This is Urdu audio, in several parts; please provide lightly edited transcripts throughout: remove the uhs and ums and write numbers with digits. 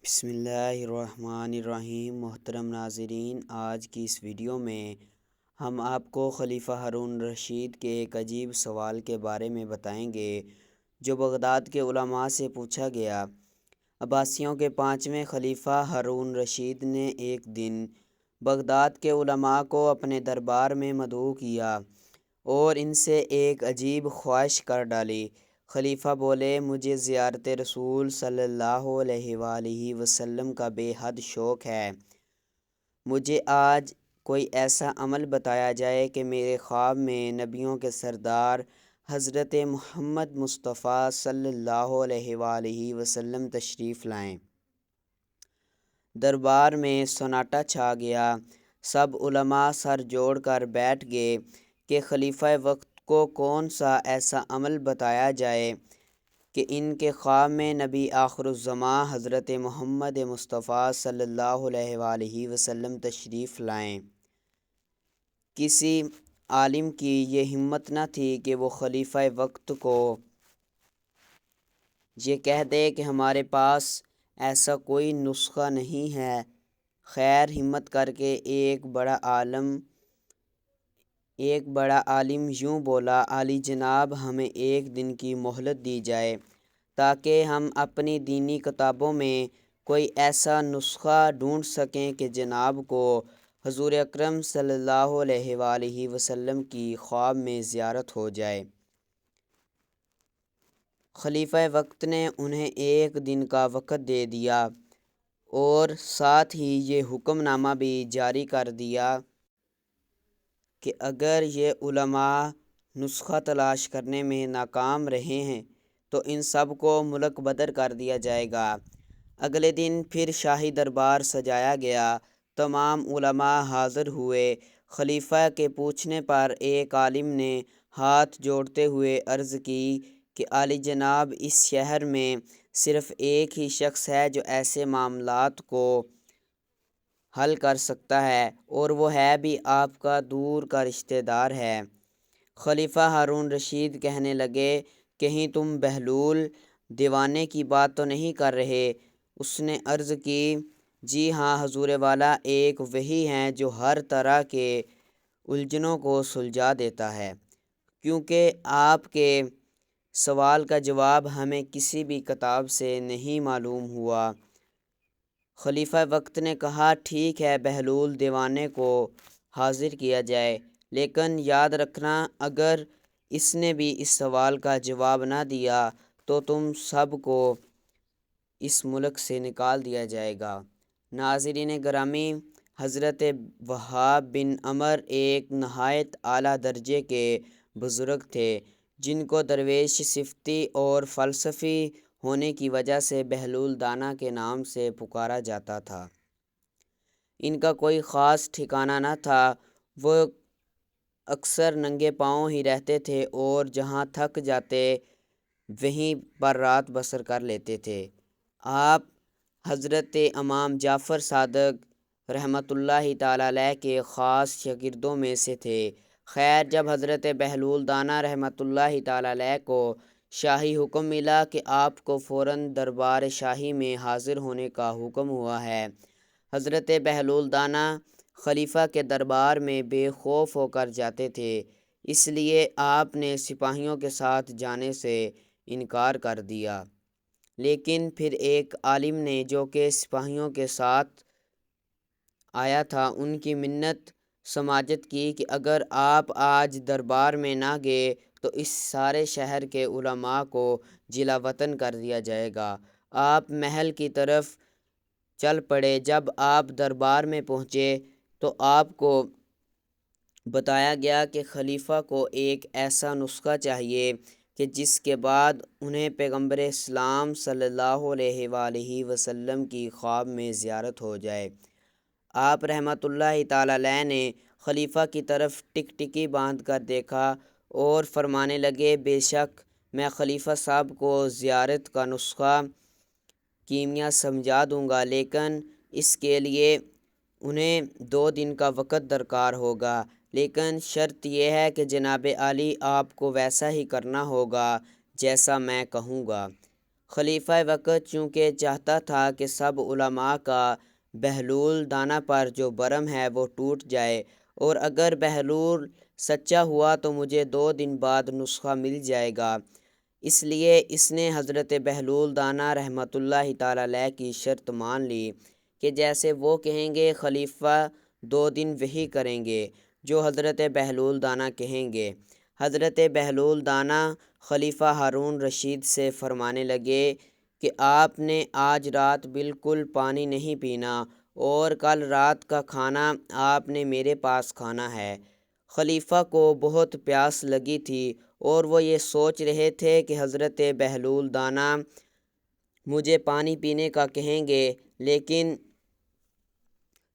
بسم اللہ الرحمن الرحیم۔ محترم ناظرین، آج کی اس ویڈیو میں ہم آپ کو خلیفہ ہارون رشید کے ایک عجیب سوال کے بارے میں بتائیں گے جو بغداد کے علماء سے پوچھا گیا۔ عباسیوں کے 5ویں خلیفہ ہارون رشید نے ایک دن بغداد کے علماء کو اپنے دربار میں مدعو کیا اور ان سے ایک عجیب خواہش کر ڈالی۔ خلیفہ بولے، مجھے زیارت رسول صلی اللہ علیہ وآلہ وسلم کا بے حد شوق ہے۔ مجھے آج کوئی ایسا عمل بتایا جائے کہ میرے خواب میں نبیوں کے سردار حضرت محمد مصطفیٰ صلی اللہ علیہ وآلہ وسلم تشریف لائیں۔ دربار میں سناٹا چھا گیا۔ سب علماء سر جوڑ کر بیٹھ گئے کہ خلیفہ وقت کو کون سا ایسا عمل بتایا جائے کہ ان کے خواب میں نبی آخر الزماں حضرت محمد مصطفیٰ صلی اللہ علیہ وآلہ وسلم تشریف لائیں۔ کسی عالم کی یہ ہمت نہ تھی کہ وہ خلیفہ وقت کو یہ کہہ دے کہ ہمارے پاس ایسا کوئی نسخہ نہیں ہے۔ خیر ہمت کر کے ایک بڑا عالم یوں بولا، عالی جناب، ہمیں ایک دن کی مہلت دی جائے تاکہ ہم اپنی دینی کتابوں میں کوئی ایسا نسخہ ڈھونڈ سکیں کہ جناب کو حضور اکرم صلی اللہ علیہ وآلہ وسلم کی خواب میں زیارت ہو جائے۔ خلیفہ وقت نے انہیں ایک دن کا وقت دے دیا اور ساتھ ہی یہ حکم نامہ بھی جاری کر دیا کہ اگر یہ علماء نسخہ تلاش کرنے میں ناکام رہے ہیں تو ان سب کو ملک بدر کر دیا جائے گا۔ اگلے دن پھر شاہی دربار سجایا گیا۔ تمام علماء حاضر ہوئے۔ خلیفہ کے پوچھنے پر ایک عالم نے ہاتھ جوڑتے ہوئے عرض کی کہ عالی جناب، اس شہر میں صرف ایک ہی شخص ہے جو ایسے معاملات کو حل کر سکتا ہے، اور وہ ہے بھی آپ کا دور کا رشتہ دار ہے۔ خلیفہ ہارون رشید کہنے لگے، کہیں تم بہلول دیوانے کی بات تو نہیں کر رہے؟ اس نے عرض کی، جی ہاں حضور والا، ایک وہی ہیں جو ہر طرح کے الجھنوں کو سلجھا دیتا ہے۔ کیونکہ آپ کے سوال کا جواب ہمیں کسی بھی کتاب سے نہیں معلوم ہوا۔ خلیفہ وقت نے کہا، ٹھیک ہے، بہلول دیوانے کو حاضر کیا جائے، لیکن یاد رکھنا اگر اس نے بھی اس سوال کا جواب نہ دیا تو تم سب کو اس ملک سے نکال دیا جائے گا۔ ناظرین گرامی، حضرت وہاب بن عمر ایک نہایت اعلیٰ درجے کے بزرگ تھے جن کو درویش صفتی اور فلسفی ہونے کی وجہ سے بہلول دانا کے نام سے پکارا جاتا تھا۔ ان کا کوئی خاص ٹھکانہ نہ تھا۔ وہ اکثر ننگے پاؤں ہی رہتے تھے اور جہاں تھک جاتے وہیں پر رات بسر کر لیتے تھے۔ آپ حضرت امام جعفر صادق رحمۃ اللہ تعالیٰ علیہ کے خاص شاگردوں میں سے تھے۔ خیر جب حضرت بہلول دانا رحمۃ اللہ تعالیٰ علیہ کو شاہی حکم ملا کہ آپ کو فوراً دربار شاہی میں حاضر ہونے کا حکم ہوا ہے، حضرت بہلول دانا خلیفہ کے دربار میں بے خوف ہو کر جاتے تھے، اس لیے آپ نے سپاہیوں کے ساتھ جانے سے انکار کر دیا۔ لیکن پھر ایک عالم نے جو کہ سپاہیوں کے ساتھ آیا تھا ان کی منت سماجت کی کہ اگر آپ آج دربار میں نہ گئے تو اس سارے شہر کے علماء کو جلا وطن کر دیا جائے گا۔ آپ محل کی طرف چل پڑے۔ جب آپ دربار میں پہنچے تو آپ کو بتایا گیا کہ خلیفہ کو ایک ایسا نسخہ چاہیے کہ جس کے بعد انہیں پیغمبر اسلام صلی اللہ علیہ وآلہ وسلم کی خواب میں زیارت ہو جائے۔ آپ رحمۃ اللہ تعالیٰ علیہ نے خلیفہ کی طرف ٹکٹکی باندھ کر دیکھا اور فرمانے لگے، بے شک میں خلیفہ صاحب کو زیارت کا نسخہ کیمیا سمجھا دوں گا، لیکن اس کے لیے انہیں 2 دن کا وقت درکار ہوگا، لیکن شرط یہ ہے کہ جناب عالی آپ کو ویسا ہی کرنا ہوگا جیسا میں کہوں گا۔ خلیفہ وقت چونکہ چاہتا تھا کہ سب علماء کا بہلول دانہ پر جو برم ہے وہ ٹوٹ جائے، اور اگر بہلول سچا ہوا تو مجھے 2 دن بعد نسخہ مل جائے گا، اس لیے اس نے حضرت بہلول دانہ رحمۃ اللہ تعالیٰ علیہ کی شرط مان لی کہ جیسے وہ کہیں گے خلیفہ 2 دن وہی کریں گے جو حضرت بہلول دانہ کہیں گے۔ حضرت بہلول دانہ خلیفہ ہارون رشید سے فرمانے لگے کہ آپ نے آج رات بالکل پانی نہیں پینا اور کل رات کا کھانا آپ نے میرے پاس کھانا ہے۔ خلیفہ کو بہت پیاس لگی تھی اور وہ یہ سوچ رہے تھے کہ حضرت بہلول دانہ مجھے پانی پینے کا کہیں گے، لیکن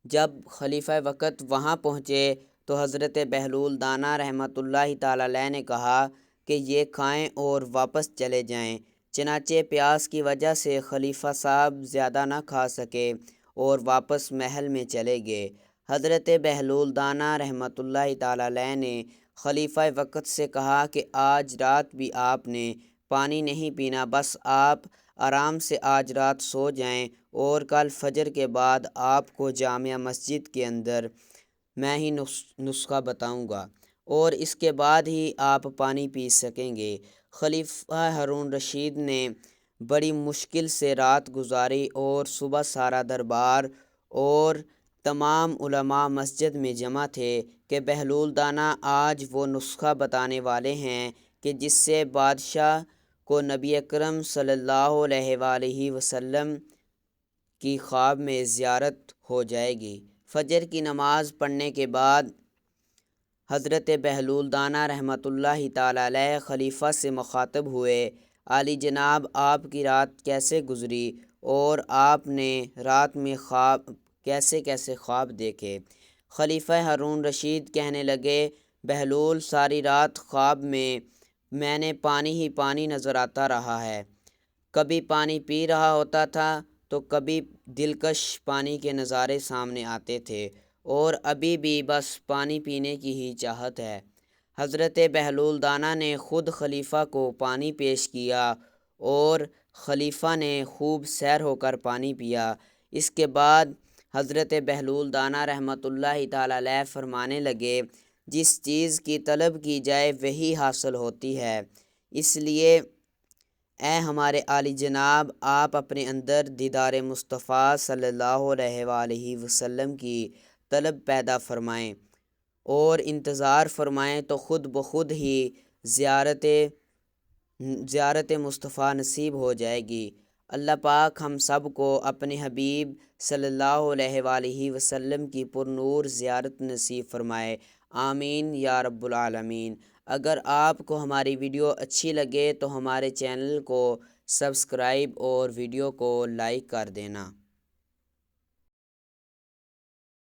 جب خلیفہ وقت وہاں پہنچے تو حضرت بہلول دانہ رحمۃ اللہ تعالیٰ علیہ نے کہا کہ یہ کھائیں اور واپس چلے جائیں۔ چنانچہ پیاس کی وجہ سے خلیفہ صاحب زیادہ نہ کھا سکے اور واپس محل میں چلے گئے۔ حضرت بہلول دانہ رحمۃ اللہ تعالیٰ علیہ نے خلیفہ وقت سے کہا کہ آج رات بھی آپ نے پانی نہیں پینا، بس آپ آرام سے آج رات سو جائیں اور کل فجر کے بعد آپ کو جامع مسجد کے اندر میں ہی نسخہ بتاؤں گا اور اس کے بعد ہی آپ پانی پی سکیں گے۔ خلیفہ ہارون رشید نے بڑی مشکل سے رات گزاری اور صبح سارا دربار اور تمام علماء مسجد میں جمع تھے کہ بہلول دانہ آج وہ نسخہ بتانے والے ہیں کہ جس سے بادشاہ کو نبی اکرم صلی اللہ علیہ وآلہ وسلم کی خواب میں زیارت ہو جائے گی۔ فجر کی نماز پڑھنے کے بعد حضرت بہلول دانہ رحمۃ اللہ تعالیٰ علیہ خلیفہ سے مخاطب ہوئے، عالی جناب آپ کی رات کیسے گزری اور آپ نے رات میں کیسے خواب دیکھے؟ خلیفہ ہارون رشید کہنے لگے، بہلول ساری رات خواب میں نے پانی ہی پانی نظر آتا رہا ہے، کبھی پانی پی رہا ہوتا تھا تو کبھی دلکش پانی کے نظارے سامنے آتے تھے، اور ابھی بھی بس پانی پینے کی ہی چاہت ہے۔ حضرت بہلول دانہ نے خود خلیفہ کو پانی پیش کیا اور خلیفہ نے خوب سیر ہو کر پانی پیا۔ اس کے بعد حضرت بہلول دانہ رحمۃ اللہ تعالیٰ علیہ فرمانے لگے، جس چیز کی طلب کی جائے وہی حاصل ہوتی ہے، اس لیے اے ہمارے عالی جناب آپ اپنے اندر دیدار مصطفیٰ صلی اللہ علیہ وآلہ وسلم کی طلب پیدا فرمائیں اور انتظار فرمائیں تو خود بخود ہی زیارت مصطفیٰ نصیب ہو جائے گی۔ اللہ پاک ہم سب کو اپنے حبیب صلی اللہ علیہ وآلہ وسلم کی پرنور زیارت نصیب فرمائے، آمین یا رب العالمین۔ اگر آپ کو ہماری ویڈیو اچھی لگے تو ہمارے چینل کو سبسکرائب اور ویڈیو کو لائک کر دینا۔